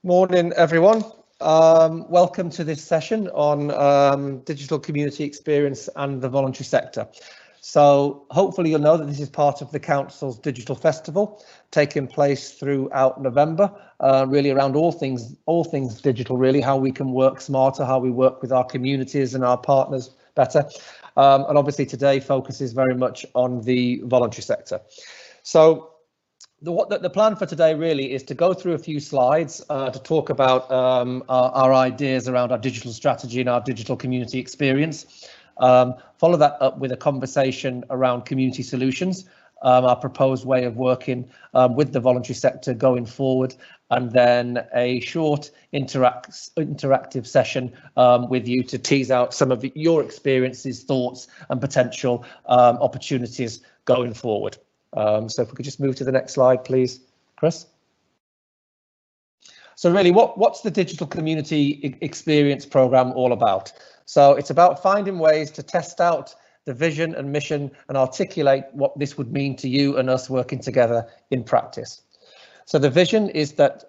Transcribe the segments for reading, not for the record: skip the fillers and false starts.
Morning, everyone. Welcome to this session on digital community experience and the voluntary sector. So hopefully you'll know that this is part of the Council's Digital Festival, taking place throughout November, really around all things digital, really, how we can work smarter, how we work with our communities and our partners better. And obviously today focuses very much on the voluntary sector. So the plan for today really is to go through a few slides to talk about our ideas around our digital strategy and our digital community experience. Follow that up with a conversation around community solutions, our proposed way of working with the voluntary sector going forward, and then a short interactive session with you to tease out some of your experiences, thoughts and potential opportunities going forward. So if we could just move to the next slide, please, Chris. So really, what's the digital community experience program all about? So it's about finding ways to test out the vision and mission and articulate what this would mean to you and us working together in practice. So the vision is that,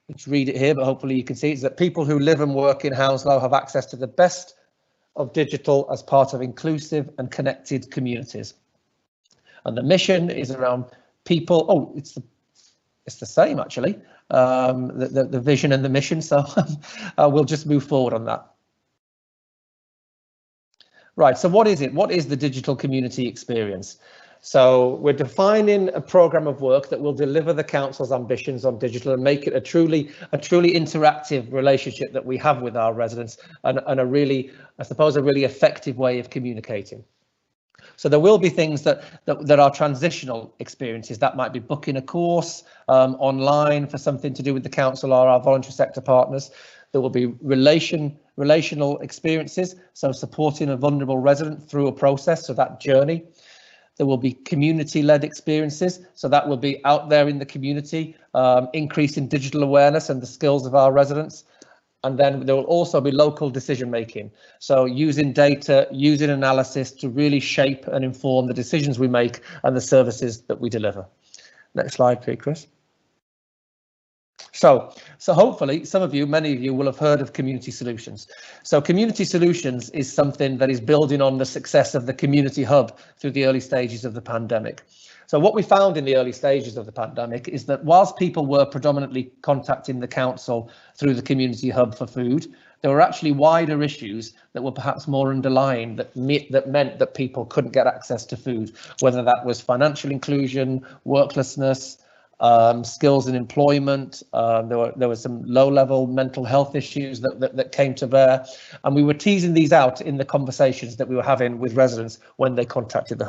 let's read it here, but hopefully you can see, is that people who live and work in Hounslow have access to the best of digital as part of inclusive and connected communities. And the mission is around people. Oh, it's the same actually, the vision and the mission. So we'll just move forward on that. Right. So what is it? What is the digital community experience? So we're defining a program of work that will deliver the council's ambitions on digital and make it a truly interactive relationship that we have with our residents and a really, I suppose, a really effective way of communicating. So there will be things that are transitional experiences. That might be booking a course online for something to do with the council or our voluntary sector partners. There will be relational experiences, so supporting a vulnerable resident through a process, so that journey. There will be community-led experiences, so that will be out there in the community, increasing digital awareness and the skills of our residents. And then there will also be local decision making. So using data, using analysis to really shape and inform the decisions we make and the services that we deliver. Next slide, please, Chris. So hopefully many of you will have heard of community solutions. So community solutions is something that is building on the success of the community hub through the early stages of the pandemic. So what we found in the early stages of the pandemic is that whilst people were predominantly contacting the council through the community hub for food, there were actually wider issues that were perhaps more underlying that meant that people couldn't get access to food, whether that was financial inclusion, worklessness, skills and employment. There were some low-level mental health issues that came to bear, and we were teasing these out in the conversations that we were having with residents when they contacted the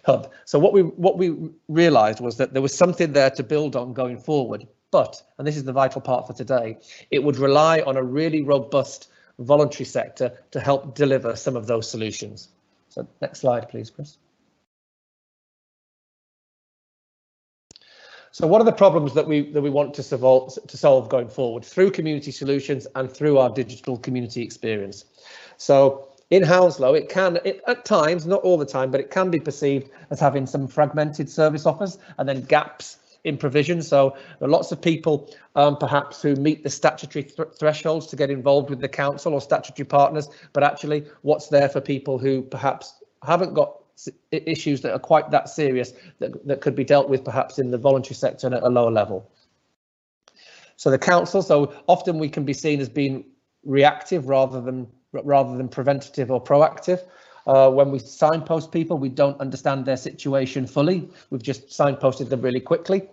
hub. So what we realised was that there was something there to build on going forward, but, and this is the vital part for today, it would rely on a really robust voluntary sector to help deliver some of those solutions. So next slide, please, Chris. So what are the problems that we want to solve going forward through community solutions and through our digital community experience? So in Hounslow, it can at times, not all the time, but it can be perceived as having some fragmented service offers and then gaps in provision. So there are lots of people perhaps who meet the statutory thresholds to get involved with the council or statutory partners, but actually what's there for people who perhaps haven't got issues that are quite that serious that could be dealt with perhaps in the voluntary sector and at a lower level. So the council, so often we can be seen as being reactive rather than preventative or proactive. When we signpost people, we don't understand their situation fully. We've just signposted them really quickly.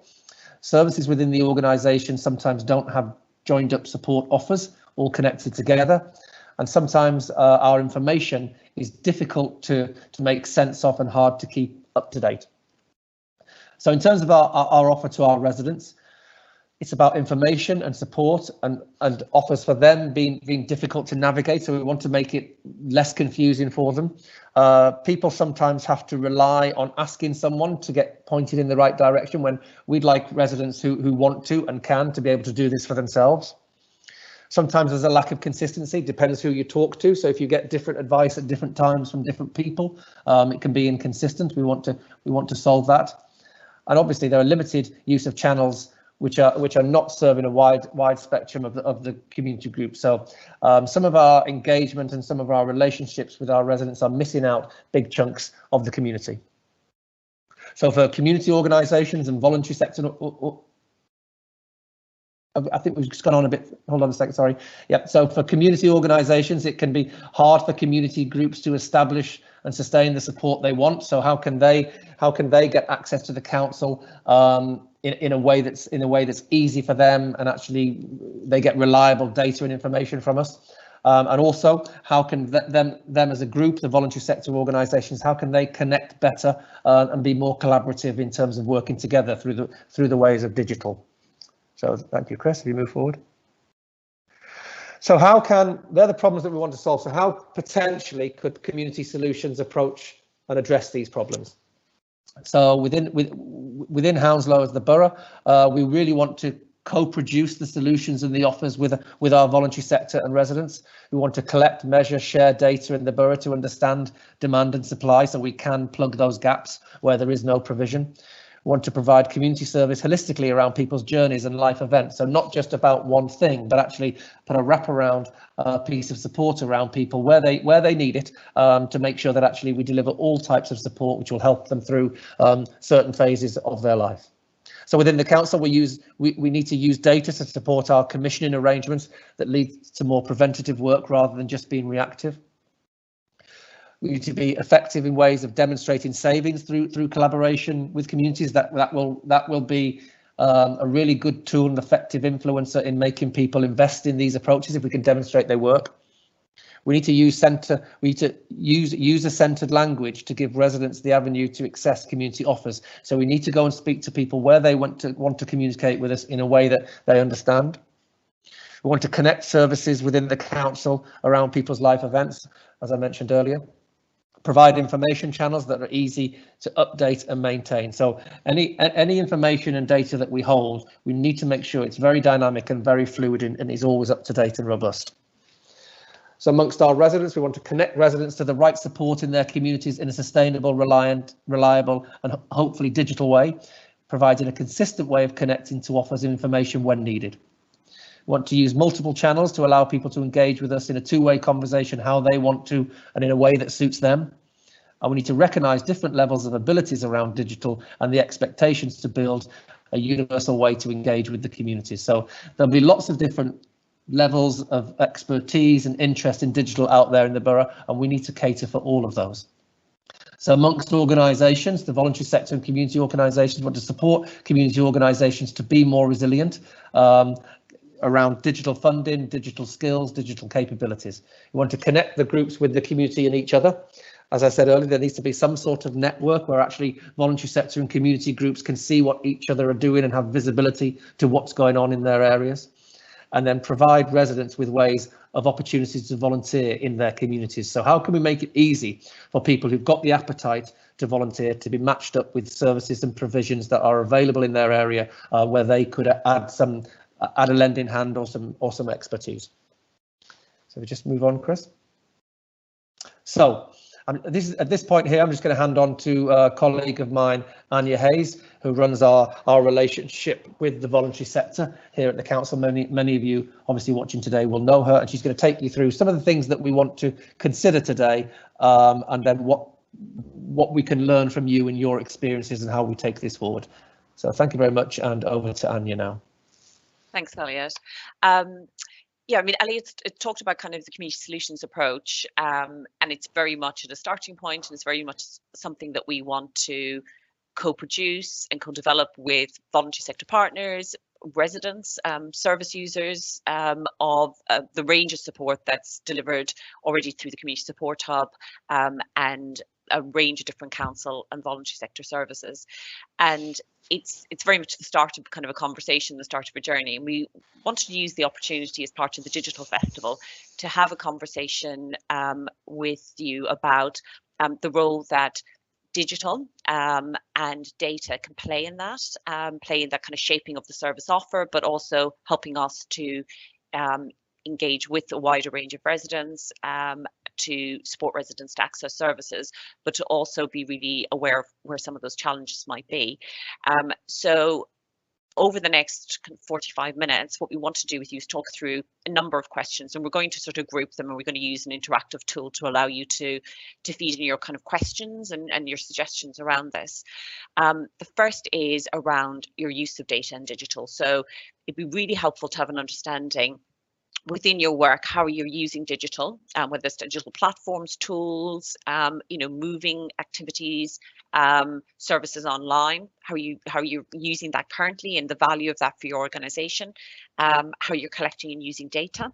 Services within the organisation sometimes don't have joined up support offers all connected together. And sometimes our information is difficult to make sense of and hard to keep up to date. So in terms of our offer to our residents, it's about information and support and offers for them being difficult to navigate. So we want to make it less confusing for them. People sometimes have to rely on asking someone to get pointed in the right direction when we'd like residents who want to and can to be able to do this for themselves. Sometimes there's a lack of consistency, depends who you talk to. So if you get different advice at different times from different people, it can be inconsistent. We want to solve that. And obviously there are limited use of channels which are not serving a wide spectrum of the community group. So some of our engagement and some of our relationships with our residents are missing out big chunks of the community. So for community organisations and voluntary sector, I think we've just gone on a bit. Hold on a second, sorry. Yep. So for community organisations, it can be hard for community groups to establish and sustain the support they want. So how can they get access to the council in a way that's easy for them, and actually they get reliable data and information from us? And also, how can them as a group, the voluntary sector organisations, how can they connect better and be more collaborative in terms of working together through the ways of digital? So thank you, Chris. If you move forward. So they're the problems that we want to solve. So how potentially could community solutions approach and address these problems? So within Hounslow as the borough, we really want to co-produce the solutions and the offers with our voluntary sector and residents. We want to collect, measure, share data in the borough to understand demand and supply, so we can plug those gaps where there is no provision. We want to provide community service holistically around people's journeys and life events. So not just about one thing, but actually put a wraparound piece of support around people where they need it, to make sure that actually we deliver all types of support which will help them through certain phases of their life. So within the council, we need to use data to support our commissioning arrangements that lead to more preventative work rather than just being reactive. We need to be effective in ways of demonstrating savings through collaboration with communities. That will be a really good tool and effective influencer in making people invest in these approaches if we can demonstrate they work. We need to use user-centered language to give residents the avenue to access community offers. So we need to go and speak to people where they want to communicate with us in a way that they understand. We want to connect services within the council around people's life events, as I mentioned earlier. Provide information channels that are easy to update and maintain. So any information and data that we hold, we need to make sure it's very dynamic and very fluid and is always up to date and robust. So amongst our residents, we want to connect residents to the right support in their communities in a sustainable, reliable and hopefully digital way, providing a consistent way of connecting to offers and information when needed. We want to use multiple channels to allow people to engage with us in a two-way conversation, how they want to, and in a way that suits them. And we need to recognise different levels of abilities around digital and the expectations to build a universal way to engage with the community. So there'll be lots of different levels of expertise and interest in digital out there in the borough, and we need to cater for all of those. So amongst organisations, the voluntary sector and community organisations want to support community organisations to be more resilient around digital funding, digital skills, digital capabilities. We want to connect the groups with the community and each other. As I said earlier, there needs to be some sort of network where actually voluntary sector and community groups can see what each other are doing and have visibility to what's going on in their areas. And then provide residents with ways of opportunities to volunteer in their communities. So how can we make it easy for people who've got the appetite to volunteer to be matched up with services and provisions that are available in their area, where they could add a lending hand or some expertise. So we just move on, Chris. So at this point here, I'm just going to hand on to a colleague of mine, Anya Hayes, who runs our relationship with the voluntary sector here at the council. Many of you obviously watching today will know her, and she's going to take you through some of the things that we want to consider today, and then what we can learn from you and your experiences and how we take this forward. So thank you very much, and over to Anya now. Thanks, Elliot. Yeah, I mean, Elliot talked about kind of the community solutions approach, and it's very much at a starting point, and it's very much something that we want to co-produce and co-develop with voluntary sector partners, residents, service users of the range of support that's delivered already through the Community Support Hub, and a range of different council and voluntary sector services. And it's very much the start of kind of a conversation, the start of a journey. And we wanted to use the opportunity as part of the digital festival to have a conversation with you about the role that digital and data can play in that kind of shaping of the service offer, but also helping us to engage with a wider range of residents, to support residents to access services, but to also be really aware of where some of those challenges might be. So over the next 45 minutes, what we want to do with you is talk through a number of questions, and we're going to sort of group them, and we're going to use an interactive tool to allow you to feed in your kind of questions and your suggestions around this. The first is around your use of data and digital. So it'd be really helpful to have an understanding within your work how you're using digital, whether it's digital platforms, tools, moving activities, services online, how you're using that currently and the value of that for your organization, how you're collecting and using data,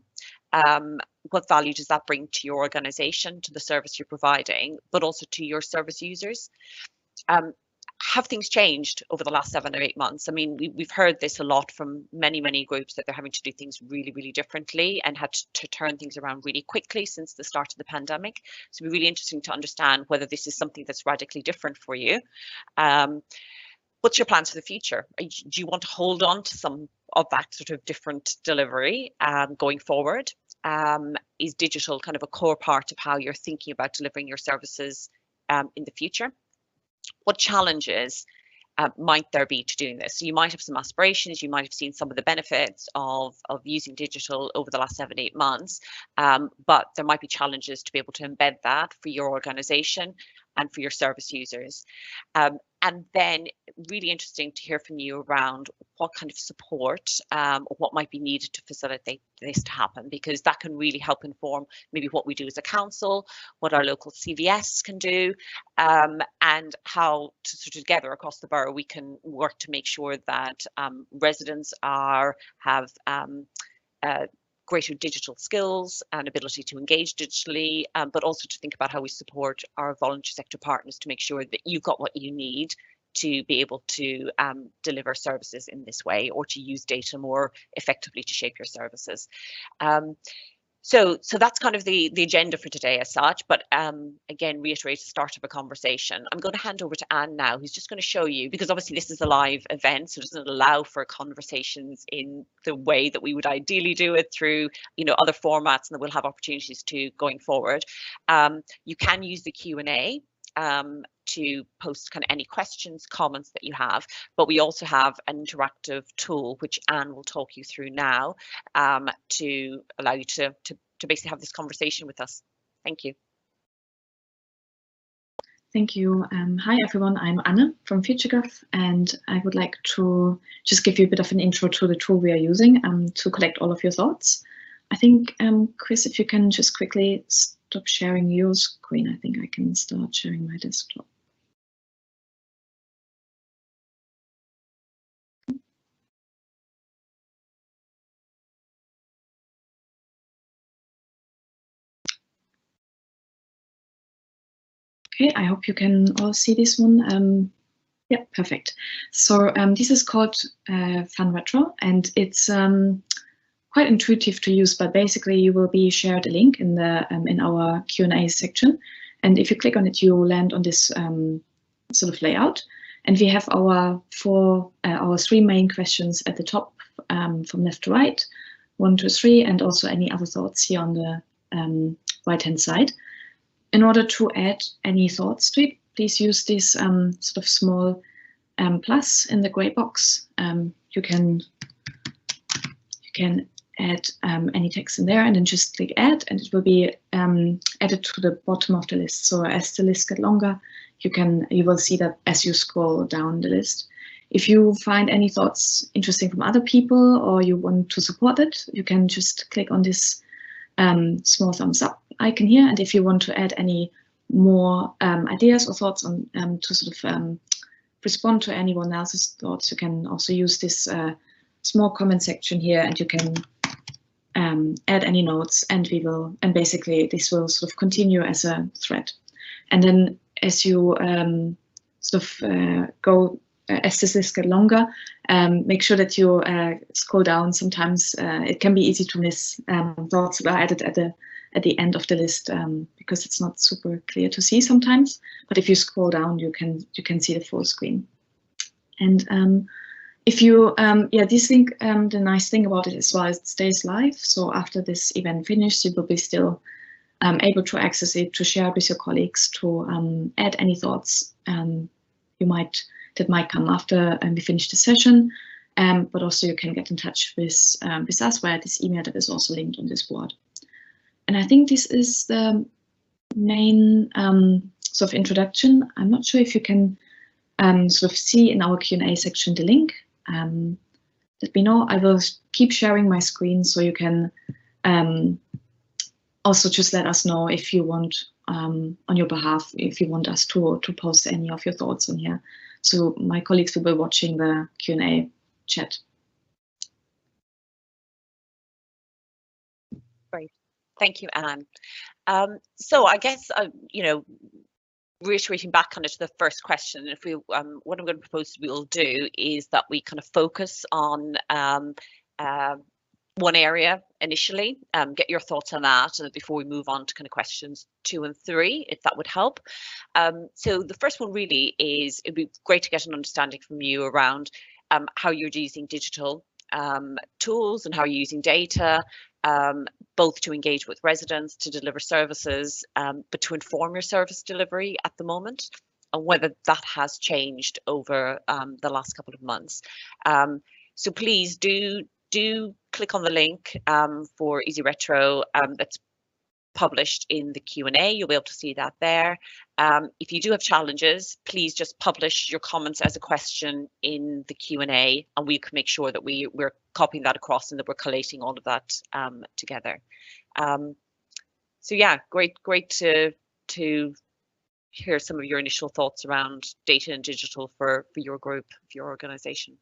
what value does that bring to your organization, to the service you're providing, but also to your service users. Have things changed over the last 7 or 8 months? I mean, we've heard this a lot from many groups, that they're having to do things really differently and had to turn things around really quickly since the start of the pandemic. So it'd be really interesting to understand whether this is something that's radically different for you. What's your plans for the future? Do you want to hold on to some of that sort of different delivery going forward? Is digital kind of a core part of how you're thinking about delivering your services in the future? What challenges might there be to doing this? So you might have some aspirations, you might have seen some of the benefits of using digital over the last 7 or 8 months, but there might be challenges to be able to embed that for your organization and for your service users. And then really interesting to hear from you around what kind of support or what might be needed to facilitate this to happen, because that can really help inform maybe what we do as a council, what our local CVS can do, and how together across the borough we can work to make sure that residents have greater digital skills and ability to engage digitally, but also to think about how we support our voluntary sector partners to make sure that you've got what you need to be able to deliver services in this way, or to use data more effectively to shape your services. So that's kind of the agenda for today as such, but again, reiterate the start of a conversation. I'm going to hand over to Anne now, who's just going to show you, because obviously this is a live event, so it doesn't allow for conversations in the way that we would ideally do it through, other formats, and that we'll have opportunities to going forward. You can use the Q&A to post kind of any questions, comments that you have, but we also have an interactive tool which Anne will talk you through now to allow you to basically have this conversation with us. Thank you. Thank you. Hi everyone, I'm Anne from FutureGov, and I would like to just give you a bit of an intro to the tool we are using to collect all of your thoughts. I think, Chris, if you can just quickly stop sharing your screen, I think I can start sharing my desktop. Okay, I hope you can all see this one. Yeah, perfect. So this is called Fun Retro, and it's quite intuitive to use, but basically you will be shared a link in the in our Q&A section, and if you click on it, you land on this sort of layout, and we have our three main questions at the top from left to right, 1, 2, 3, and also any other thoughts here on the right hand side. In order to add any thoughts to it, please use this sort of small plus in the gray box. You can add any text in there, and then just click add, and it will be added to the bottom of the list. So as the list gets longer, you will see that as you scroll down the list. If you find any thoughts interesting from other people, or you want to support it, you can just click on this small thumbs up icon here. And if you want to add any more ideas or thoughts on to sort of respond to anyone else's thoughts, you can also use this small comment section here, and you can add any notes, and basically this will sort of continue as a thread. And then as you sort of go, as this list gets longer, make sure that you scroll down. Sometimes it can be easy to miss thoughts that are added at the end of the list because it's not super clear to see sometimes. But if you scroll down, you can see the full screen. And if you, this thing, the nice thing about it as well is it stays live. So after this event finishes, you will be still able to access it, to share with your colleagues, to add any thoughts that might come after we finish the session. but also you can get in touch with us via this email that is also linked on this board. And I think this is the main sort of introduction. I'm not sure if you can sort of see in our Q&A section the link. Let me know. I will keep sharing my screen, so you can also just let us know if you want, on your behalf, if you want us to post any of your thoughts on here. So my colleagues will be watching the Q&A chat. Great. Thank you, Anne. So I guess, you know, reiterating back kind of to the first question, if we, what I'm going to propose we'll do is that we kind of focus on one area initially, get your thoughts on that, and before we move on to kind of questions 2 and 3, if that would help. So the first one really is, it'd be great to get an understanding from you around how you're using digital tools and how you're using data, both to engage with residents, to deliver services, but to inform your service delivery at the moment, and whether that has changed over the last couple of months. So please do click on the link for Easy Retro that's published in the Q&A. You'll be able to see that there. If you do have challenges, please just publish your comments as a question in the Q&A, and we can make sure that we're copying that across and that we're collating all of that together. So yeah, great to hear some of your initial thoughts around data and digital for your group, for your organization.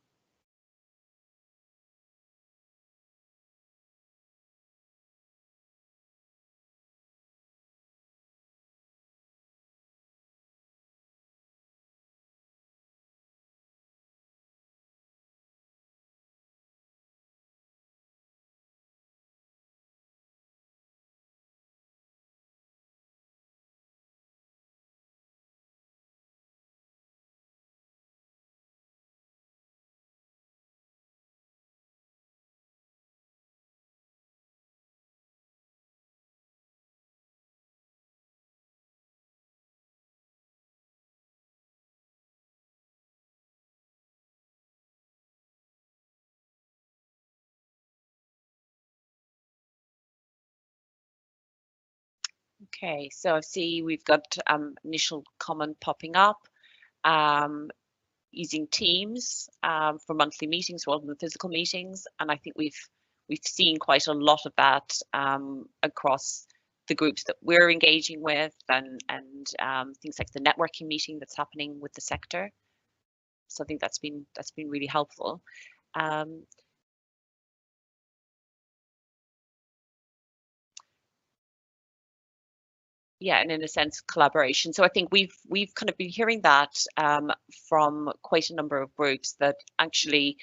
Okay, so I see we've got initial comment popping up, using Teams for monthly meetings rather than physical meetings, and I think we've seen quite a lot of that across the groups that we're engaging with, and things like the networking meeting that's happening with the sector. So I think that's been really helpful. Yeah, and in a sense, collaboration. So I think we've kind of been hearing that from quite a number of groups, that actually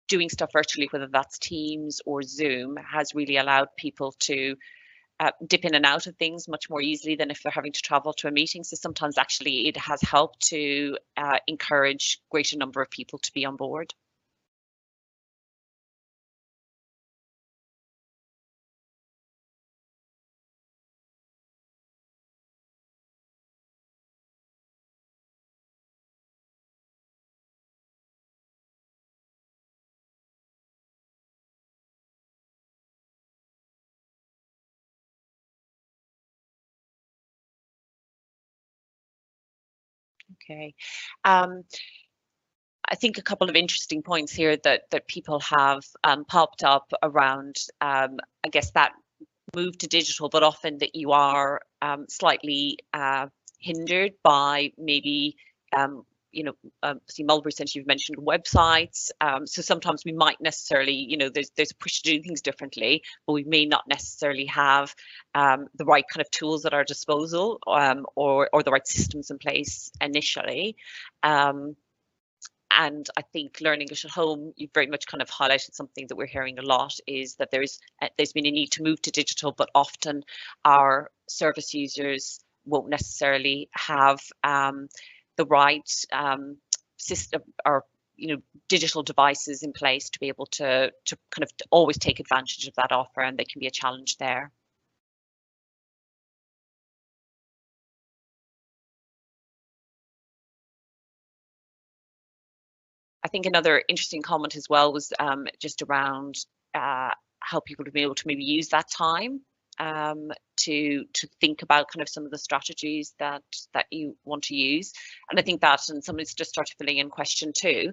doing stuff virtually, whether that's Teams or Zoom, has really allowed people to dip in and out of things much more easily than if they're having to travel to a meeting. So sometimes actually it has helped to encourage greater number of people to be on board. Okay. I think a couple of interesting points here that people have popped up around, I guess, that move to digital, but often that you are slightly hindered by maybe, you know, see Mulberry Centre, you've mentioned websites. So sometimes we might necessarily, you know, there's a push to do things differently, but we may not necessarily have the right kind of tools at our disposal, or the right systems in place initially. And I think Learn English at Home, you've very much kind of highlighted something that we're hearing a lot, is that there's been a need to move to digital, but often our service users won't necessarily have the right system or, you know, digital devices in place to be able to kind of always take advantage of that offer, and there can be a challenge there. I think another interesting comment as well was just around how people would be able to maybe use that time to think about kind of some of the strategies that you want to use. And I think that, and somebody's just started filling in question 2.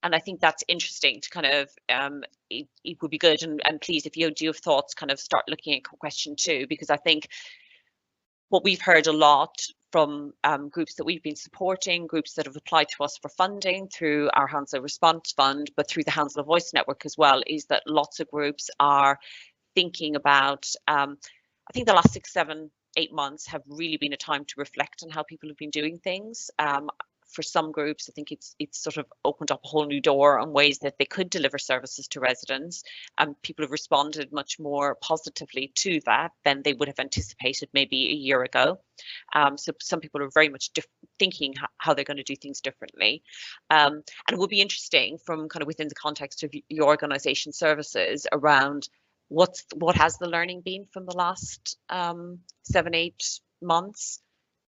And I think that's interesting to kind of, it would be good, and please, if you do have thoughts, kind of start looking at question 2, because I think what we've heard a lot from groups that we've been supporting, groups that have applied to us for funding through our Hounslow Response Fund, but through the Hounslow Voice Network as well, is that lots of groups are thinking about, I think the last 6, 7, 8 months have really been a time to reflect on how people have been doing things. For some groups, I think it's sort of opened up a whole new door on ways that they could deliver services to residents, and people have responded much more positively to that than they would have anticipated maybe a year ago. So some people are very much thinking how they're going to do things differently. And it will be interesting from kind of within the context of your organisation services around what has the learning been from the last 7, 8 months.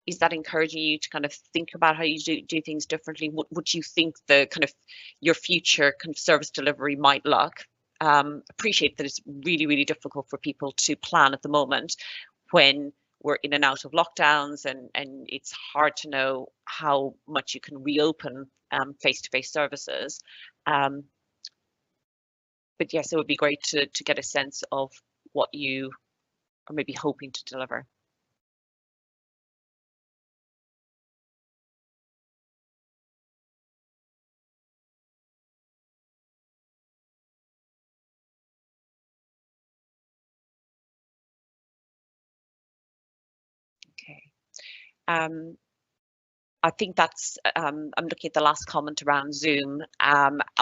Is that encouraging you to kind of think about how you do things differently? What would you think the kind of your future kind of service delivery might look? Appreciate that it's really, really difficult for people to plan at the moment when we're in and out of lockdowns, and it's hard to know how much you can reopen face-to-face services. But yes, it would be great to get a sense of what you are maybe hoping to deliver. Okay. I think that's, I'm looking at the last comment around Zoom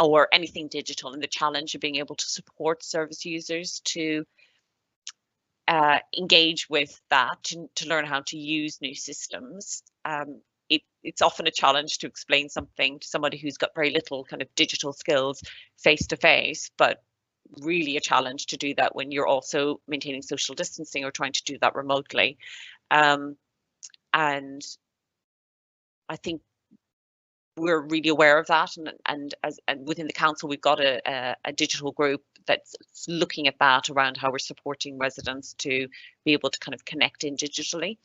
or anything digital, and the challenge of being able to support service users to engage with that, to learn how to use new systems. It's often a challenge to explain something to somebody who's got very little kind of digital skills face to face, but really a challenge to do that when you're also maintaining social distancing or trying to do that remotely. And I think we're really aware of that, and within the council we've got a digital group that's looking at that around how we're supporting residents to be able to kind of connect in digitally.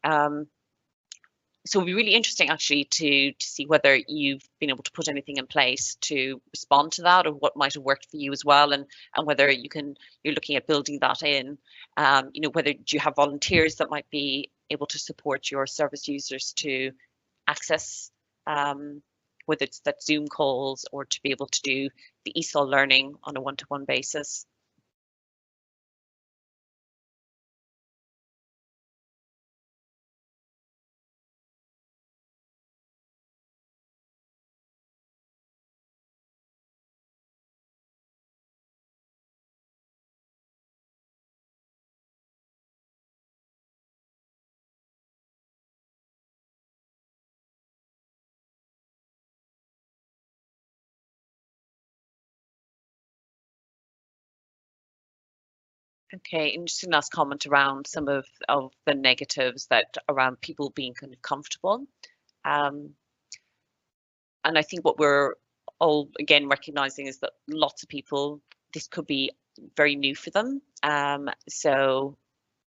So it'll be really interesting actually to see whether you've been able to put anything in place to respond to that, or what might have worked for you as well, and whether you're looking at building that in. You know, whether do you have volunteers that might be able to support your service users to access whether it's that Zoom calls or to be able to do the ESOL learning on a one-to-one basis. Okay, interesting last comment around some of the negatives that around people being kind of comfortable. And I think what we're all again recognizing is that lots of people, this could be very new for them. So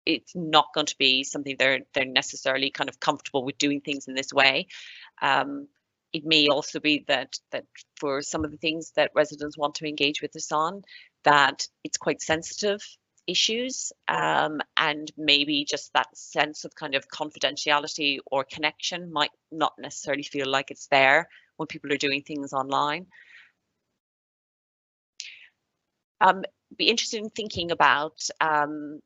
it's not going to be something they're necessarily kind of comfortable with doing things in this way. It may also be that for some of the things that residents want to engage with us on, that it's quite sensitive issues, and maybe just that sense of kind of confidentiality or connection might not necessarily feel like it's there when people are doing things online. Be interested in thinking about, and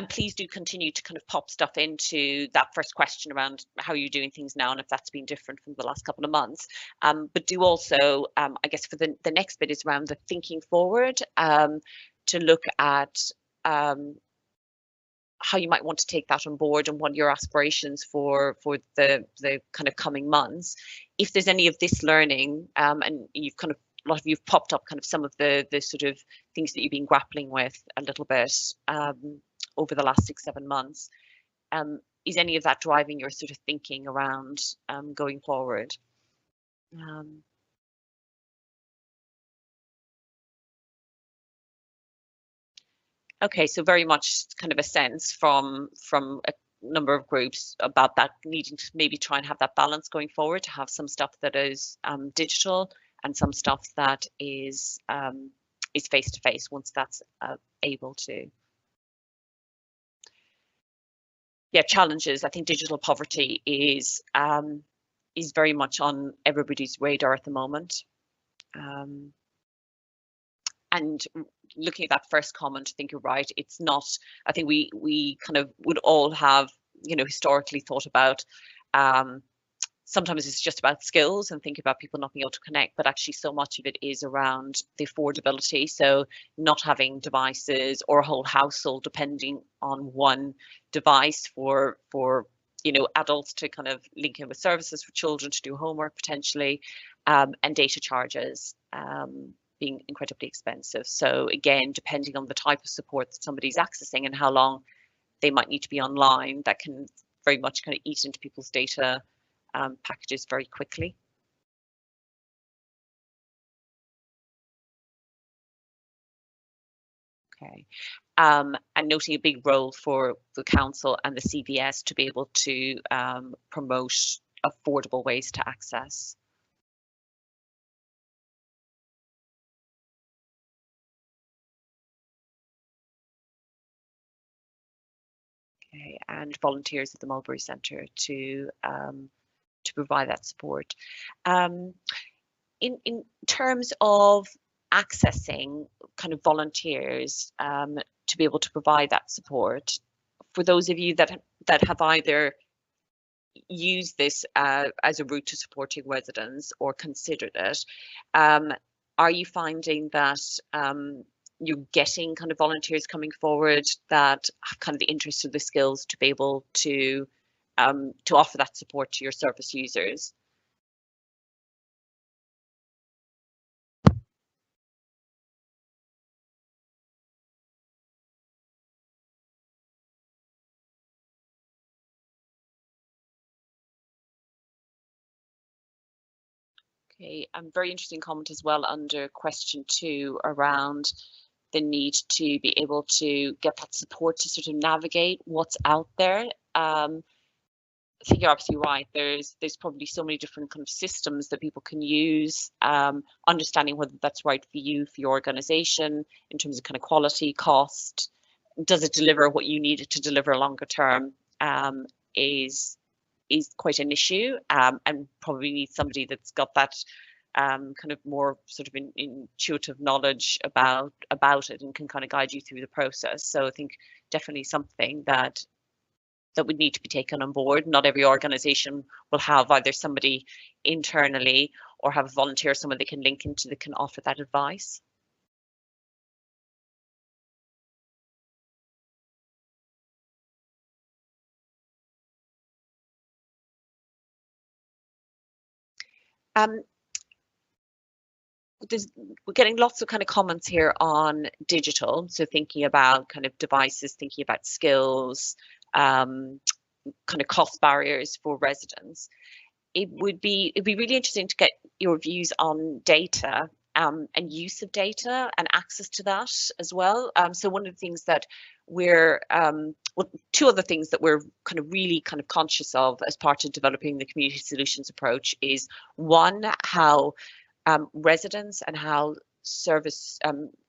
please do continue to kind of pop stuff into that first question around how you're doing things now and if that's been different from the last couple of months. But do also, I guess for the next bit is around the thinking forward, to look at how you might want to take that on board and what your aspirations for the kind of coming months. If there's any of this learning, and you've kind of, a lot of you've popped up kind of some of the sort of things that you've been grappling with a little bit over the last 6, 7 months. is any of that driving your sort of thinking around going forward? Okay, so very much kind of a sense from a number of groups about that needing to maybe try and have that balance going forward, to have some stuff that is digital and some stuff that is face to face once that's able to. Yeah, challenges. I think digital poverty is very much on everybody's radar at the moment. And looking at that first comment, I think you're right. It's not, I think we kind of would all have, you know, historically thought about, sometimes it's just about skills and think about people not being able to connect, but actually so much of it is around the affordability. So not having devices or a whole household depending on one device for you know, adults to kind of link in with services for children to do homework potentially, and data charges being incredibly expensive. So again, depending on the type of support that somebody's accessing and how long they might need to be online, that can very much kind of eat into people's data packages very quickly. Okay, and noting a big role for the council and the CVS to be able to promote affordable ways to access. Okay, and volunteers at the Mulberry Centre to provide that support. In terms of accessing kind of volunteers to be able to provide that support, for those of you that have either used this as a route to supporting residents or considered it, are you finding that you're getting kind of volunteers coming forward that have kind of the interest of the skills to be able to offer that support to your service users? Okay, very interesting comment as well under question 2 around the need to be able to get that support to sort of navigate what's out there. I think you're absolutely right. There's probably so many different kind of systems that people can use. Understanding whether that's right for you, for your organization, in terms of kind of quality, cost, does it deliver what you need it to deliver longer term, is quite an issue, and probably needs somebody that's got that kind of more sort of intuitive knowledge about it and can kind of guide you through the process. So I think definitely something that would need to be taken on board. Not every organization will have either somebody internally or have a volunteer, someone they can link into that can offer that advice. We're getting lots of kind of comments here on digital. So thinking about kind of devices, thinking about skills, kind of cost barriers for residents. It'd be really interesting to get your views on data and use of data and access to that as well. So one of the things that we're, well, two other things that we're kind of really kind of conscious of as part of developing the community solutions approach is, one, how residents and how service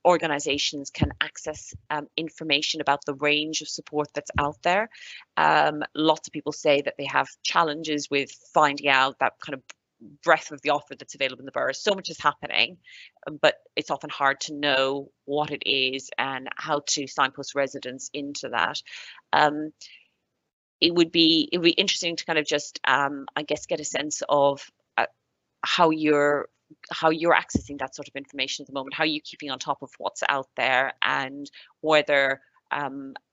organizations can access information about the range of support that's out there. Lots of people say that they have challenges with finding out that kind of breadth of the offer that's available in the borough. So much is happening, but it's often hard to know what it is and how to signpost residents into that. It would be interesting to kind of just I guess get a sense of how you're accessing that sort of information at the moment, how are you keeping on top of what's out there, and whether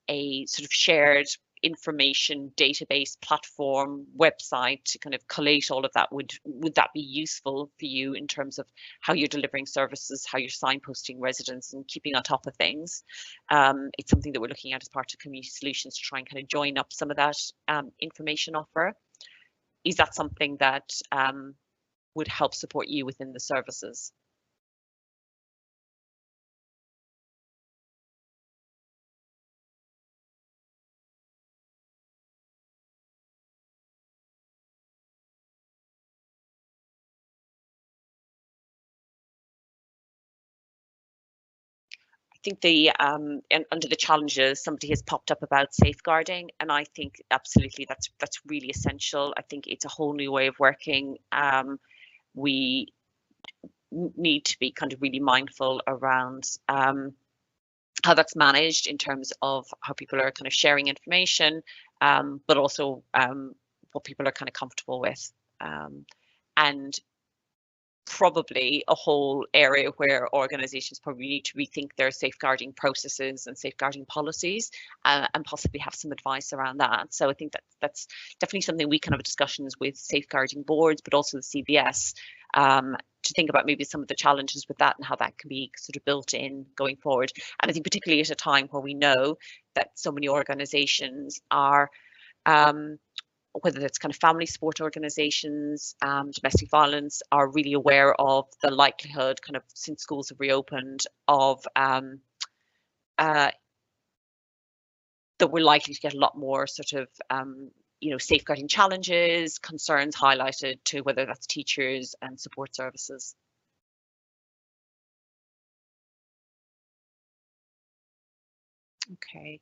a sort of shared information database platform website to kind of collate all of that, would that be useful for you in terms of how you're delivering services, how you're signposting residents and keeping on top of things? It's something that we're looking at as part of Community Solutions to try and kind of join up some of that information offer. Is that something that would help support you within the services? I think the under the challenges, somebody has popped up about safeguarding, and I think absolutely that's really essential. I think it's a whole new way of working. We need to be kind of really mindful around how that's managed in terms of how people are kind of sharing information, but also what people are kind of comfortable with, and probably a whole area where organizations probably need to rethink their safeguarding processes and safeguarding policies, and possibly have some advice around that. So I think that's definitely something we can have discussions with safeguarding boards, but also the CBS, to think about maybe some of the challenges with that and how that can be sort of built in going forward. And I think particularly at a time where we know that so many organizations are, whether it's kind of family support organizations, domestic violence, are really aware of the likelihood, kind of since schools have reopened, of that we're likely to get a lot more sort of safeguarding challenges, concerns highlighted to whether that's teachers and support services. Okay.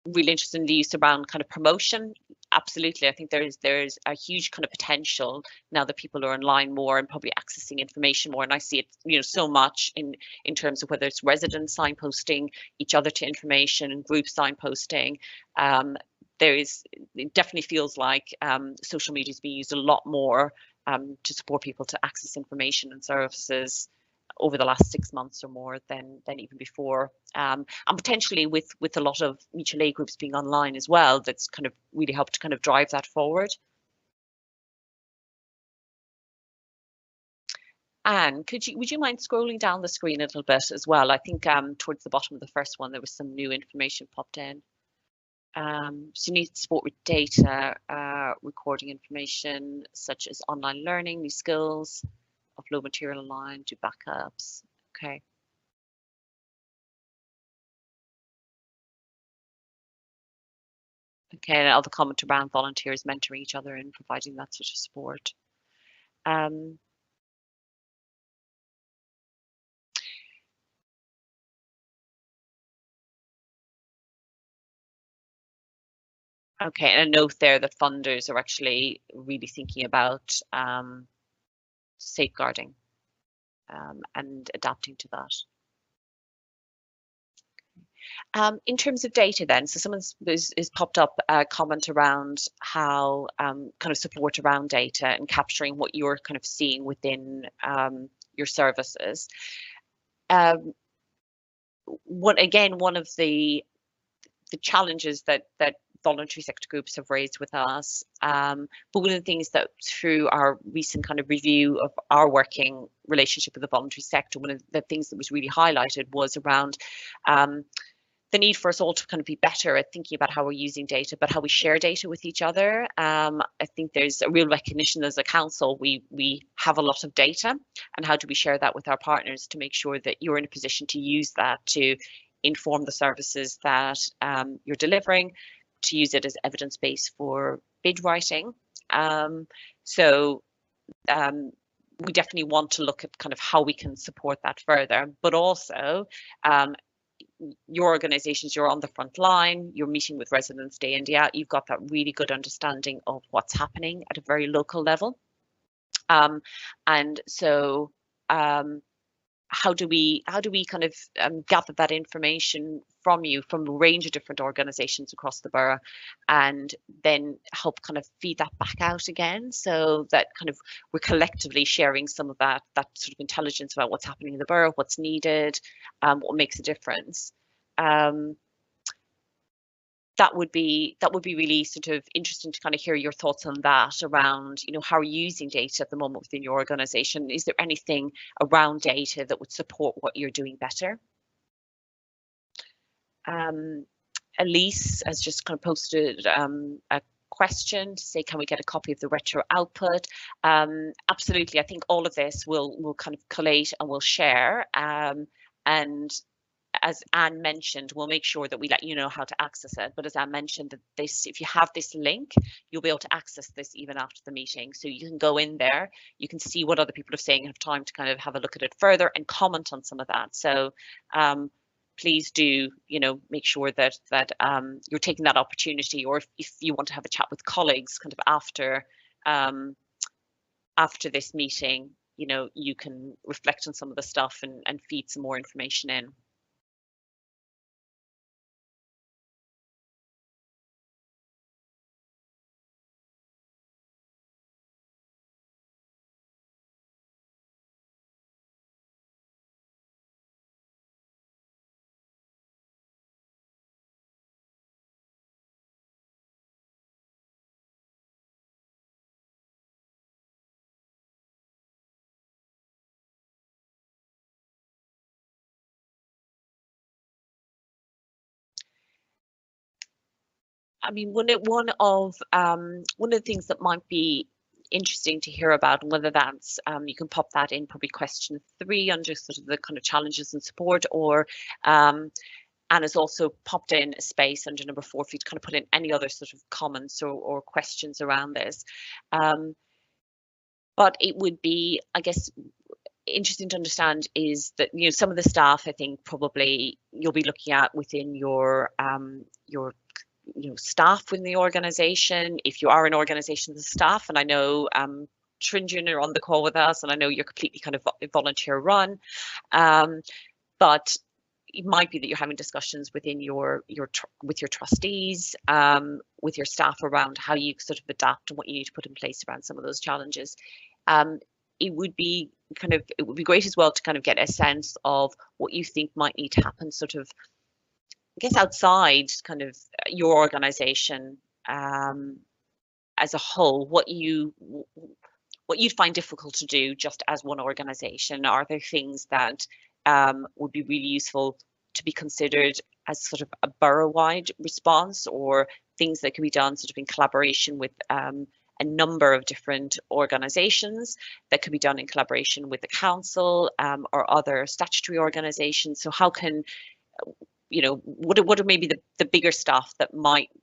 Really interested in the use around kind of promotion. Absolutely, I think there's a huge kind of potential now that people are online more and probably accessing information more, and I see it so much in terms of whether it's residents signposting each other to information and group signposting. It definitely feels like social media is being used a lot more to support people to access information and services over the last 6 months or more than even before, and potentially with a lot of mutual aid groups being online as well, that's kind of really helped to kind of drive that forward. Anne, would you mind scrolling down the screen a little bit as well? I think towards the bottom of the first one there was some new information popped in. So you need support with data, recording information such as online learning, new skills, upload material online, do backups. Okay. Okay, and other comment around volunteers mentoring each other and providing that sort of support. Okay, and a note there that funders are actually really thinking about safeguarding and adapting to that. In terms of data then, so someone's popped up a comment around how kind of support around data and capturing what you're kind of seeing within your services. One of the challenges that voluntary sector groups have raised with us, but one of the things that through our recent kind of review of our working relationship with the voluntary sector, one of the things that was really highlighted was around the need for us all to kind of be better at thinking about how we're using data, but how we share data with each other. I think there's a real recognition as a council, we have a lot of data, and how do we share that with our partners to make sure that you're in a position to use that to inform the services that you're delivering, to use it as evidence base for bid writing. So we definitely want to look at kind of how we can support that further, but also your organizations, you're on the front line, you're meeting with residents day in, day out, you've got that really good understanding of what's happening at a very local level. And so how do we kind of gather that information from you, from a range of different organizations across the borough, and then help kind of feed that back out again, so that kind of we're collectively sharing some of that sort of intelligence about what's happening in the borough, what's needed, what makes a difference. that would be really sort of interesting to kind of hear your thoughts on that around, you know, how are you using data at the moment within your organization? Is there anything around data that would support what you're doing better? Elise has just kind of posted a question to say, can we get a copy of the retro output? Absolutely. I think all of this will kind of collate and we'll share. And as Anne mentioned, we'll make sure that we let you know how to access it. But as Anne mentioned, that this, if you have this link, you'll be able to access this even after the meeting. So you can go in there, you can see what other people are saying, and have time to kind of have a look at it further and comment on some of that. So please do, you know, make sure that you're taking that opportunity, or if you want to have a chat with colleagues kind of after this meeting, you know, you can reflect on some of the stuff and feed some more information in. I mean, one of the things that might be interesting to hear about, and whether that's you can pop that in probably question 3 under sort of the kind of challenges and support, or Anna's also popped in a space under number 4 for you to kind of put in any other sort of comments or questions around this. But it would be, I guess, interesting to understand is that, you know, some of the staff, I think probably you'll be looking at within your staff within the organization, if you are an organization of staff. And I know Trinjan are on the call with us, and I know you're completely kind of volunteer run, but it might be that you're having discussions within with your trustees, with your staff around how you sort of adapt and what you need to put in place around some of those challenges. It would be great as well to kind of get a sense of what you think might need to happen, sort of, I guess, outside kind of your organization as a whole, what you'd find difficult to do just as one organization. Are there things that would be really useful to be considered as sort of a borough-wide response, or things that can be done sort of in collaboration with a number of different organizations, that could be done in collaboration with the council or other statutory organizations? So how can, you know, what are maybe the bigger stuff that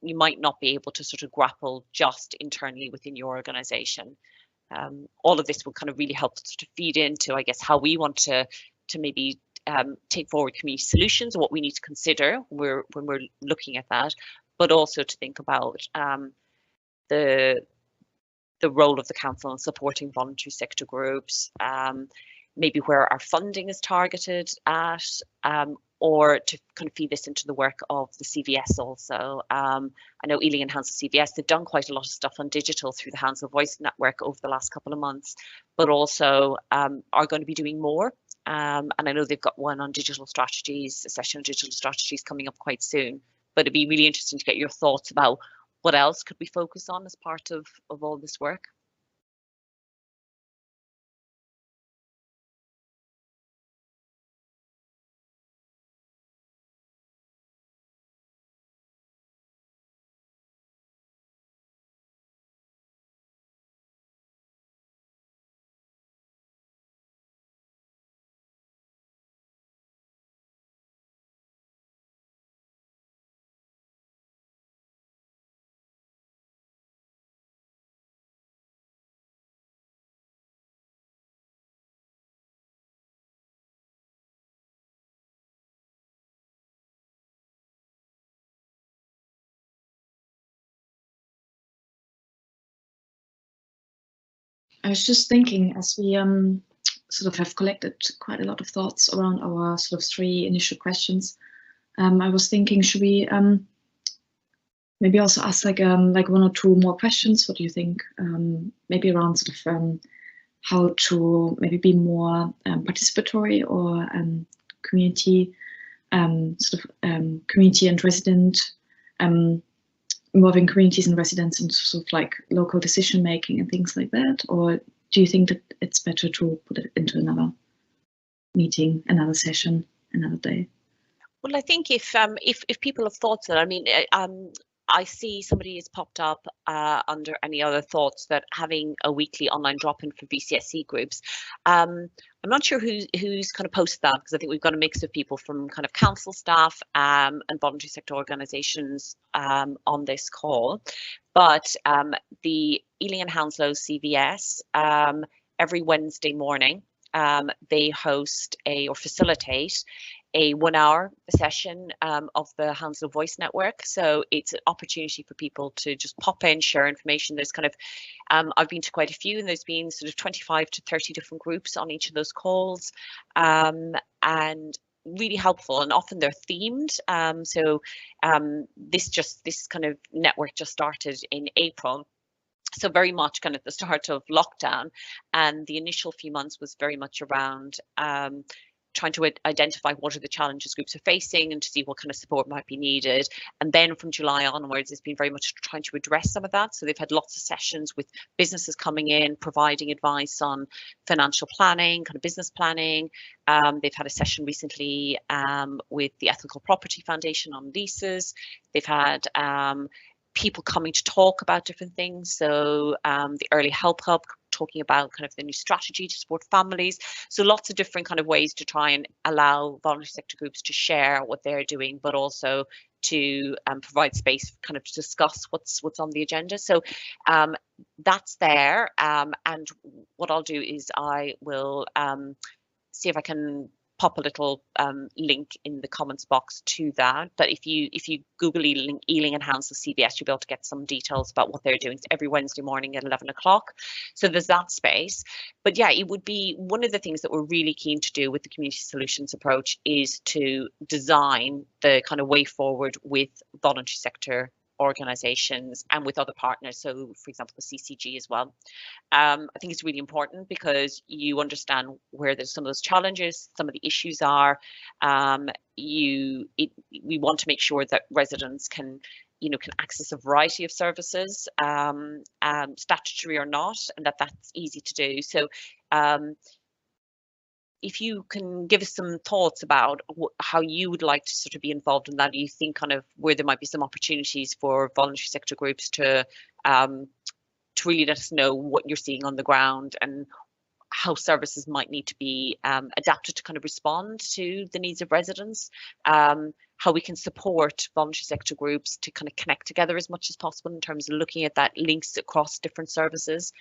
you might not be able to sort of grapple just internally within your organization? All of this will kind of really help to feed into, I guess, how we want to maybe take forward community solutions, and what we need to consider when we're looking at that, but also to think about the role of the council in supporting voluntary sector groups, maybe where our funding is targeted at, or to kind of feed this into the work of the CVS also. I know Ealing and Hounslow CVS, they've done quite a lot of stuff on digital through the Hounslow Voice Network over the last couple of months, but also are going to be doing more. And I know they've got one on digital strategies, a session on digital strategies coming up quite soon. But it'd be really interesting to get your thoughts about what else could we focus on as part of all this work. I was just thinking, as we sort of have collected quite a lot of thoughts around our sort of 3 initial questions, I was thinking, should we maybe also ask like 1 or 2 more questions? What do you think? Maybe around sort of how to maybe be more participatory, or community sort of community and resident involving communities and residents in sort of like local decision making and things like that? Or do you think that it's better to put it into another meeting, another session, another day? Well, I think if people have thoughts that, I mean, I see somebody has popped up under any other thoughts that having a weekly online drop-in for VCSE groups. I'm not sure who's kind of posted that, because I think we've got a mix of people from kind of council staff and voluntary sector organisations on this call. But the Ealing and Hounslow CVS every Wednesday morning, they host or facilitate a 1 hour session of the Hounslow Voice Network. So it's an opportunity for people to just pop in, share information. There's kind of, I've been to quite a few, and there's been sort of 25 to 30 different groups on each of those calls, and really helpful, and often they're themed. This kind of network just started in April. So very much kind of the start of lockdown, and the initial few months was very much around trying to identify what are the challenges groups are facing and to see what kind of support might be needed. And then from July onwards, it's been very much trying to address some of that. So they've had lots of sessions with businesses coming in, providing advice on financial planning, kind of business planning. They've had a session recently with the Ethical Property Foundation on leases. They've had people coming to talk about different things. So the Early Help Hub talking about kind of the new strategy to support families. So lots of different kind of ways to try and allow voluntary sector groups to share what they're doing, but also to provide space kind of to discuss what's on the agenda. So that's there. And what I'll do is I will see if I can pop a little link in the comments box to that. But if you Google Ealing and Hounslow CVS, you'll be able to get some details about what they're doing. It's every Wednesday morning at 11 o'clock. So there's that space. But yeah, it would be one of the things that we're really keen to do with the community solutions approach is to design the kind of way forward with voluntary sector organizations and with other partners, so for example the CCG as well. I think it's really important because you understand where there's some of those challenges, some of the issues are. We want to make sure that residents can access a variety of services, statutory or not, and that's easy to do. So if you can give us some thoughts about how you would like to sort of be involved in that, you think kind of where there might be some opportunities for voluntary sector groups to really let us know what you're seeing on the ground and how services might need to be adapted to kind of respond to the needs of residents, how we can support voluntary sector groups to kind of connect together as much as possible in terms of looking at that links across different services.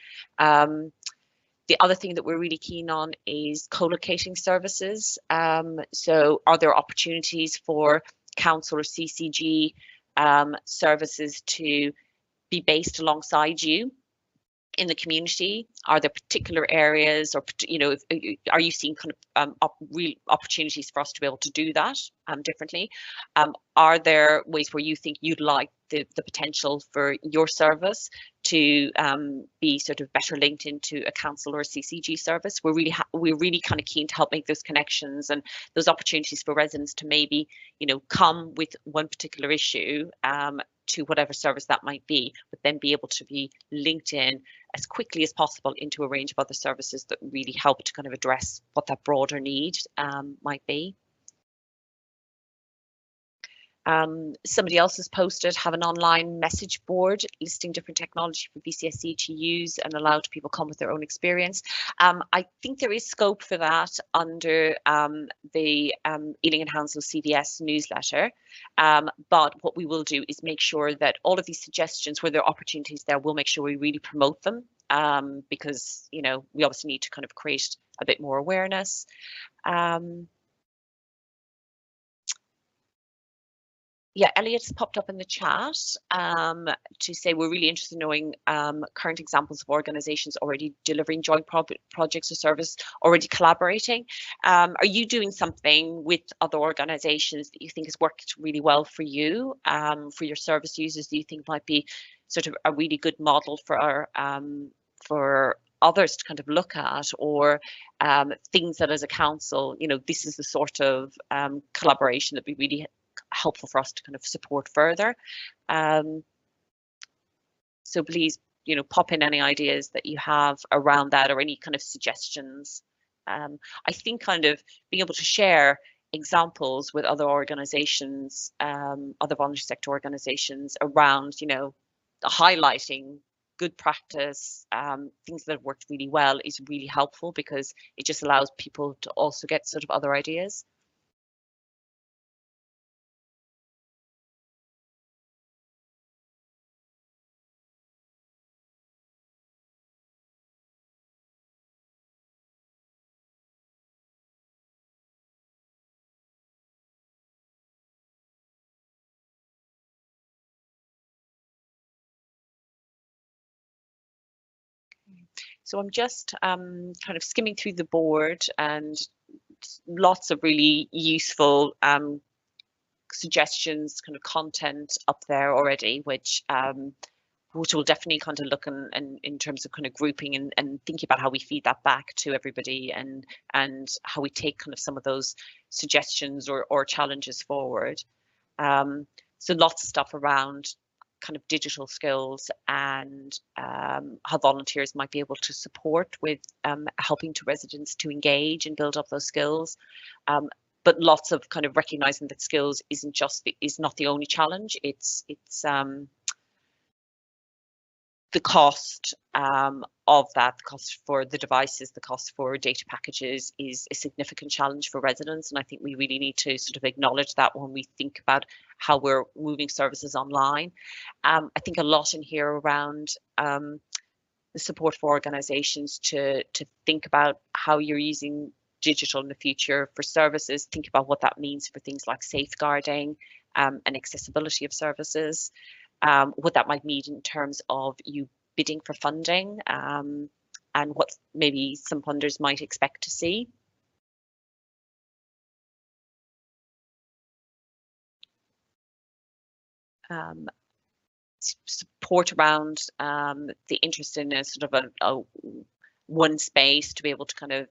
The other thing that we're really keen on is co-locating services. So are there opportunities for council or CCG services to be based alongside you in the community? Are there particular areas, or are you seeing kind of real opportunities for us to be able to do that differently? Are there ways where you think you'd like the potential for your service to be sort of better linked into a council or a CCG service? We're really kind of keen to help make those connections and those opportunities for residents to maybe come with one particular issue to whatever service that might be, but then be able to be linked in as quickly as possible into a range of other services that really help to kind of address what that broader need might be. Somebody else has posted, have an online message board listing different technology for VCSE to use and allow people come with their own experience. I think there is scope for that under the Ealing and Hounslow CVS newsletter. But what we will do is make sure that all of these suggestions, where there are opportunities there, we'll make sure we really promote them, because we obviously need to kind of create a bit more awareness. Yeah, Elliot's popped up in the chat to say we're really interested in knowing current examples of organisations already delivering joint projects or service, already collaborating. Are you doing something with other organisations that you think has worked really well for you, for your service users? Do you think might be sort of a really good model for others to kind of look at, or things that as a council, this is the sort of collaboration that we really helpful for us to kind of support further. So please, you know, pop in any ideas that you have around that, or any kind of suggestions. I think kind of being able to share examples with other organizations, other voluntary sector organizations around, you know, highlighting good practice, things that have worked really well is really helpful, because it just allows people to also get sort of other ideas. So I'm just kind of skimming through the board, and lots of really useful suggestions, kind of content up there already, which we'll definitely kind of look and in terms of kind of grouping and thinking about how we feed that back to everybody, and how we take kind of some of those suggestions or challenges forward. So lots of stuff around kind of digital skills, and how volunteers might be able to support with helping to residents to engage and build up those skills. But lots of kind of recognizing that skills is not the only challenge. It's the cost of that, the cost for the devices, the cost for data packages is a significant challenge for residents. And I think we really need to sort of acknowledge that when we think about how we're moving services online. I think a lot in here around the support for organizations to think about how you're using digital in the future for services, think about what that means for things like safeguarding and accessibility of services. What that might mean in terms of you bidding for funding, and what maybe some funders might expect to see. Support around the interest in a sort of a one space to be able to kind of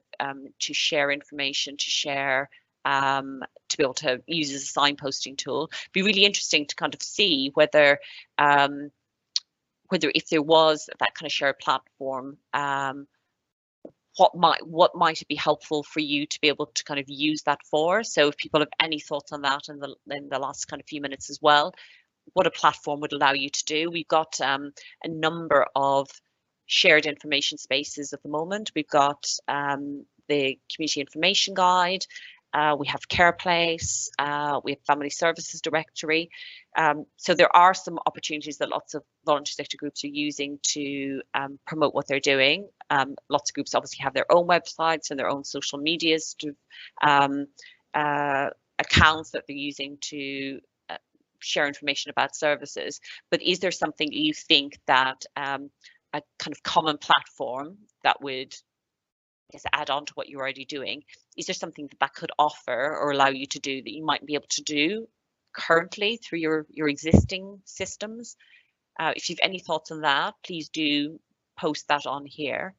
to share information, to share to be able to use as a signposting tool. Be really interesting to kind of see whether if there was that kind of shared platform, what might it be helpful for you to be able to kind of use that for. So if people have any thoughts on that in the last kind of few minutes as well, what a platform would allow you to do. We've got a number of shared information spaces at the moment. We've got the Community Information Guide, we have CarePlace, we have Family Services Directory. So there are some opportunities that lots of voluntary sector groups are using to promote what they're doing. Lots of groups obviously have their own websites and their own social medias, to accounts that they're using to share information about services. But is there something you think that a kind of common platform that would, I guess, add on to what you're already doing? Is there something that could offer or allow you to do that you might be able to do currently through your existing systems? If you've any thoughts on that, please do post that on here.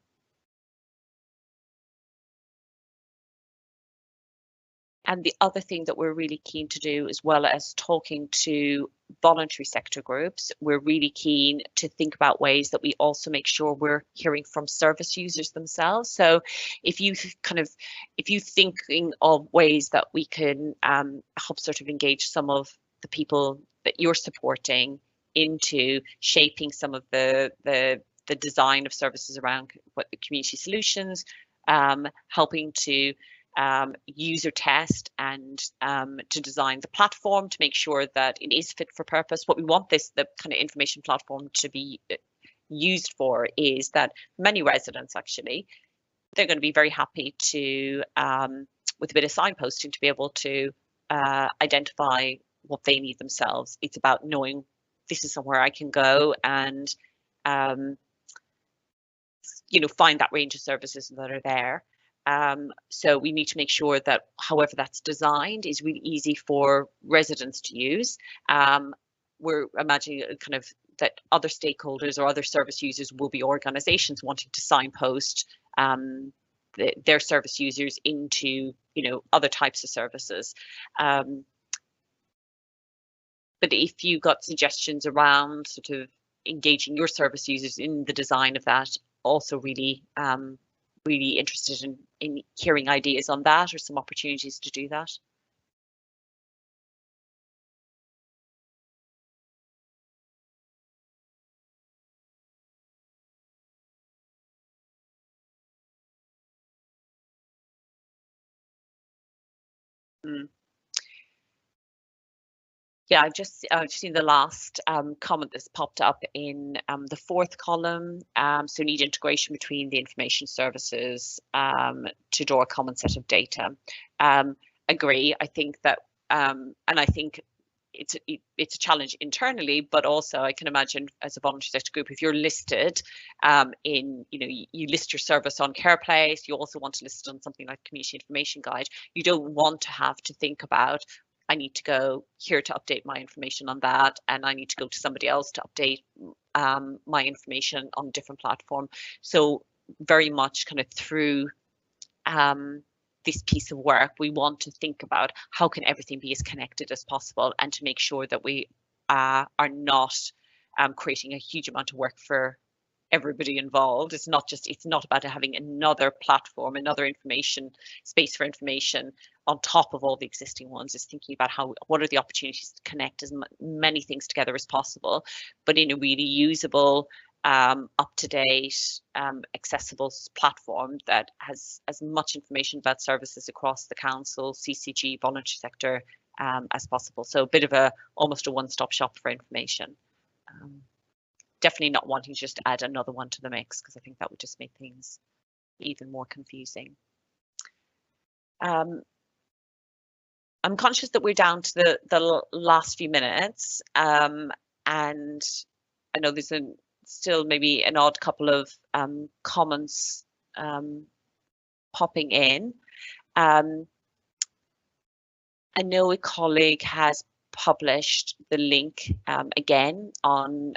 And the other thing that we're really keen to do, as well as talking to voluntary sector groups, we're really keen to think about ways that we also make sure we're hearing from service users themselves. So if you thinking of ways that we can help sort of engage some of the people that you're supporting into shaping some of the design of services around what the community solutions, helping to user test and to design the platform to make sure that it is fit for purpose. What we want the kind of information platform to be used for is that many residents, actually, they're going to be very happy to, with a bit of signposting, to be able to identify what they need themselves. It's about knowing this is somewhere I can go and find that range of services that are there. So we need to make sure that however that's designed is really easy for residents to use. We're imagining kind of that other stakeholders or other service users will be organizations wanting to signpost their service users into other types of services. but if you got suggestions around sort of engaging your service users in the design of that, also really really interested in hearing ideas on that or some opportunities to do that. Yeah, I've just seen the last comment that's popped up in the fourth column. So need integration between the information services to draw a common set of data. Agree. I think that, and I think it's a challenge internally, but also I can imagine as a voluntary sector group, if you're listed in, you list your service on CarePlace, you also want to list it on something like Community Information Guide. You don't want to have to think about, I need to go here to update my information on that, and I need to go to somebody else to update my information on a different platform. So very much kind of through this piece of work, we want to think about how can everything be as connected as possible, and to make sure that we are not creating a huge amount of work for everybody involved. It's not about having another platform, another information space for information on top of all the existing ones. It's thinking about what are the opportunities to connect as many things together as possible, but in a really usable, up-to-date, accessible platform that has as much information about services across the council, CCG, voluntary sector as possible. So a bit of almost a one-stop shop for information. Definitely not wanting to just add another one to the mix, because I think that would just make things even more confusing. I'm conscious that we're down to the last few minutes, and I know there's still maybe an odd couple of comments popping in. I know a colleague has published the link again on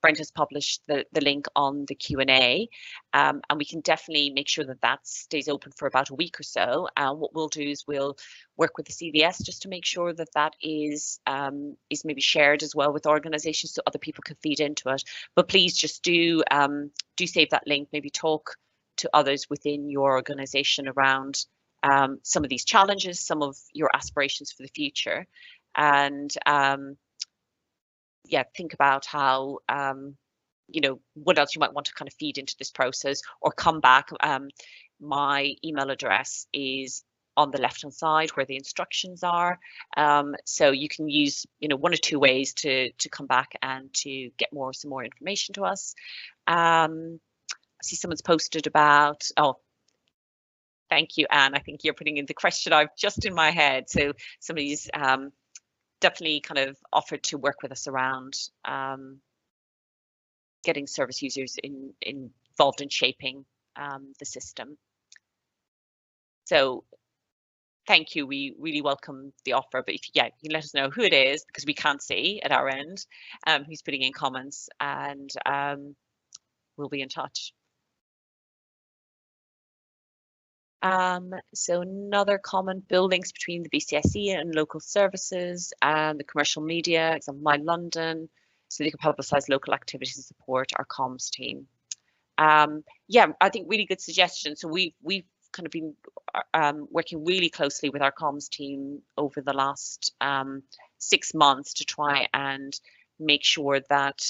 Brent has published the link on the Q&A, and we can definitely make sure that stays open for about a week or so. What we'll do is we'll work with the CVS just to make sure that is maybe shared as well with organisations, so other people can feed into it. But please just do save that link. Maybe talk to others within your organisation around some of these challenges, some of your aspirations for the future, and yeah, think about how what else you might want to kind of feed into this process, or come back. My email address is on the left hand side where the instructions are, so you can use one or two ways to come back and to get some more information to us. I see someone's posted about, oh, thank you, Anne. I think you're putting in the question I've just in my head. So somebody's definitely kind of offered to work with us around getting service users involved in shaping the system. So thank you. We really welcome the offer, but if you can let us know who it is, because we can't see at our end who's putting in comments, and we'll be in touch. So another comment, build links between the VCSE and local services and the commercial media, example My London, so they can publicise local activities and support our comms team. Yeah, I think really good suggestion. So we've kind of been working really closely with our comms team over the last 6 months to try and make sure that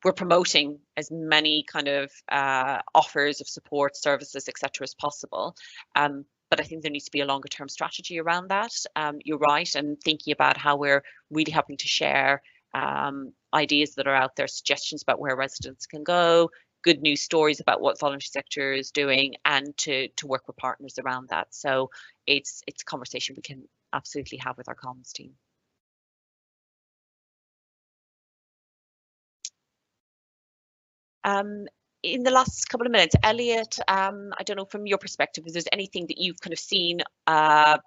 we're promoting as many kind of offers of support, services, etc. as possible. But I think there needs to be a longer term strategy around that. You're right, and thinking about how we're really helping to share ideas that are out there, suggestions about where residents can go, good news stories about what voluntary sector is doing, and to work with partners around that. So it's a conversation we can absolutely have with our comms team. In the last couple of minutes, Elliot, I don't know from your perspective, if there's anything that you've kind of seen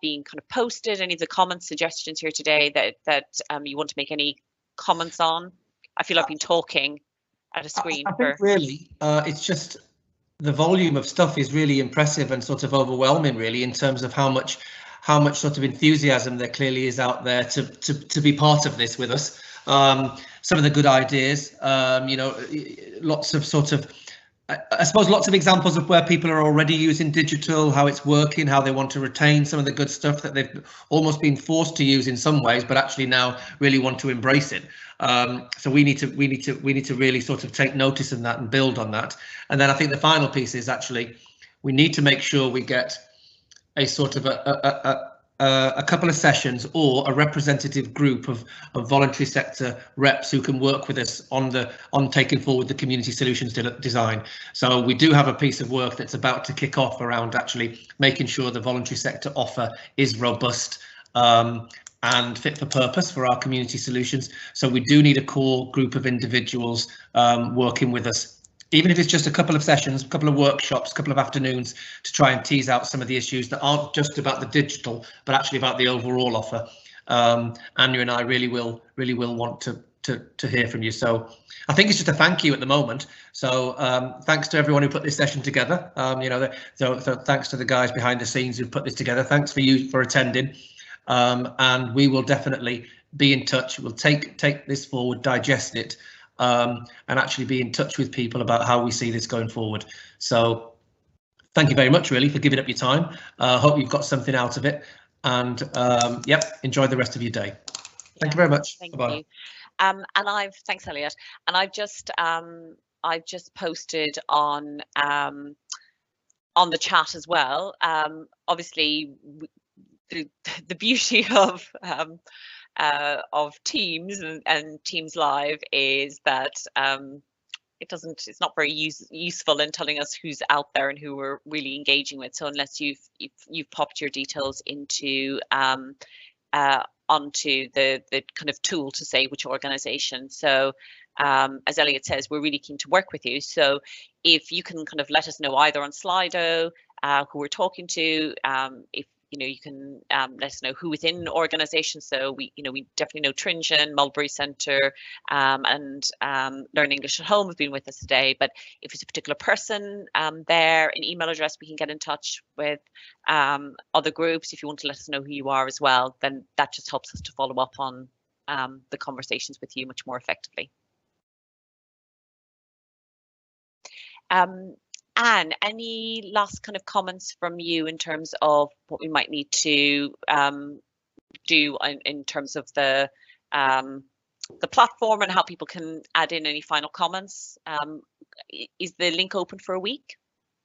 being kind of posted, any of the comments, suggestions here today that you want to make any comments on? I feel I've been talking at a screen. I think really, it's just the volume of stuff is really impressive and sort of overwhelming, really, in terms of how much how much sort of enthusiasm there clearly is out there to be part of this with us. Some of the good ideas, you know, lots of sort of, I suppose, lots of examples of where people are already using digital, how it's working, how they want to retain some of the good stuff that they've almost been forced to use in some ways, but actually now really want to embrace it. So we need to really sort of take notice of that and build on that. And then I think the final piece is actually we need to make sure we get a sort of a couple of sessions or a representative group of voluntary sector reps who can work with us on taking forward the community solutions design. So we do have a piece of work that's about to kick off around actually making sure the voluntary sector offer is robust and fit for purpose for our community solutions. So we do need a core group of individuals working with us, even if it's just a couple of sessions, a couple of workshops, a couple of afternoons, to try and tease out some of the issues that aren't just about the digital, but actually about the overall offer. Anya and I really will want to hear from you. So I think it's just a thank you at the moment. So thanks to everyone who put this session together. You know, so thanks to the guys behind the scenes who put this together. Thanks for you for attending. And we will definitely be in touch. We'll take this forward, digest it, and actually be in touch with people about how we see this going forward. So thank you very much, really, for giving up your time. Hope you've got something out of it, and yep, enjoy the rest of your day. Thank you very much. Thank Bye-bye. you. And thanks, Elliot. And I've just posted on the chat as well. Obviously, the beauty of Teams and Teams Live is that it's not very useful in telling us who's out there and who we're really engaging with. So unless you've popped your details into onto the kind of tool to say which organisation. So as Elliot says, we're really keen to work with you. So if you can kind of let us know either on Slido who we're talking to, if you can let us know who within organisations. So we definitely know Tringen, Mulberry Centre, and Learn English at Home have been with us today. But if it's a particular person there, an email address, we can get in touch with other groups. If you want to let us know who you are as well, then that just helps us to follow up on the conversations with you much more effectively. Anne, any last kind of comments from you in terms of what we might need to do in terms of the platform and how people can add in any final comments? Is the link open for a week?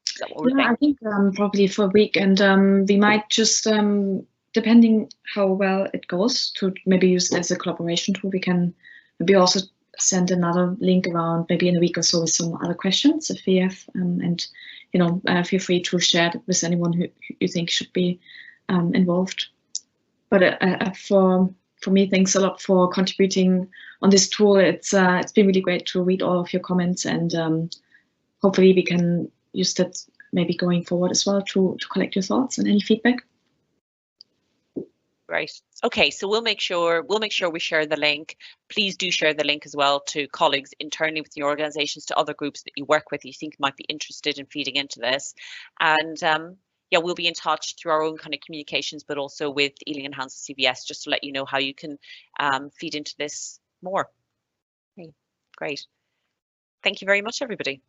Is that what we're thinking? I think probably for a week, and we might just, depending how well it goes, to maybe use it as a collaboration tool. We can maybe also send another link around maybe in a week or so with some other questions if we have, and feel free to share it with anyone who you think should be involved. But for me, thanks a lot for contributing on this tool. It's been really great to read all of your comments, and hopefully we can use that maybe going forward as well to collect your thoughts and any feedback. Right. Okay, so we'll make sure we share the link. Please do share the link as well to colleagues internally within your organisations, to other groups that you work with you think might be interested in feeding into this. And yeah, we'll be in touch through our own kind of communications, but also with Ealing and Hounslow CVS, just to let you know how you can feed into this more. Okay, great. Thank you very much, everybody.